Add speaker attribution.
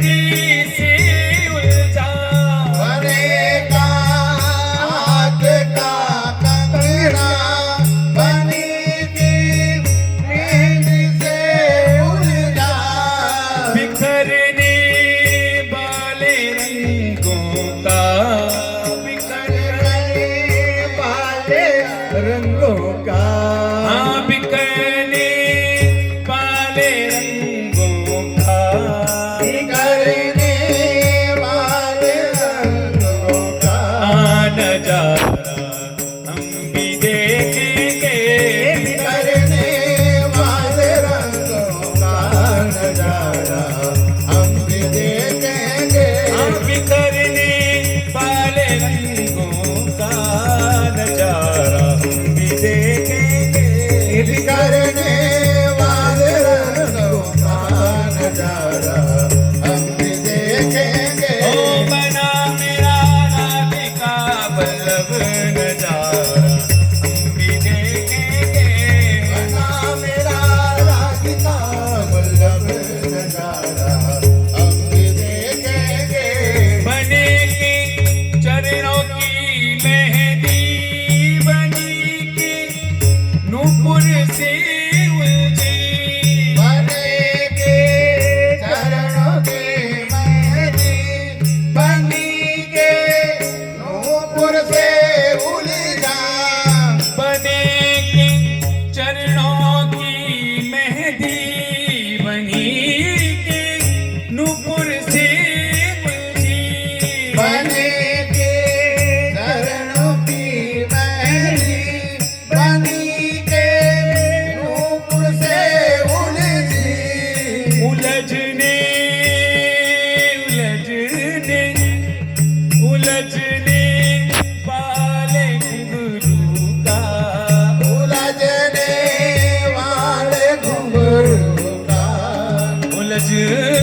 Speaker 1: मेहंदी से उलझा,
Speaker 2: बने का हाथ का कंगना, बनी की मेहंदी से उलझा।
Speaker 1: बिखरने वाले रंगों का,
Speaker 2: बिखरने वाले रंगों का,
Speaker 1: हाँ बिखरने वाले रंगों का,
Speaker 2: बिखरने वाले रंगों का
Speaker 1: नजारा हम भी देखेंगे।
Speaker 2: बिखरने वाले रंगों का नजारा हम भी देखेंगे।
Speaker 1: हाँ बिखरने वाले रंगों का नजारा हम भी देखेंगे।
Speaker 2: बिखरने वाले रंगों का नजारा हम भी देखेंगे।
Speaker 1: ओ बना मेरा राधिका वल्लभ नजारा हम भी देखेंगे।
Speaker 2: बना मेरा राधिका वल्लभ नजारा हम भी देखेंगे।
Speaker 1: बनेगी चरणों की मेहंदी, बनेगी नूपुर से उलझी,
Speaker 2: बने के चरणों की मेहंदी, बनी के नूपुर से उलझा।
Speaker 1: बनेगी चरणों की मेहंदी, बनेगी नूपुर से उलझी।
Speaker 2: बने के चरणों की मेहंदी, बनी के नूपुर से उलझी।
Speaker 1: उलझने उलझने उलझने वाले घुंघरू का,
Speaker 2: उलझने वाले घुंघरू का,
Speaker 1: उलझने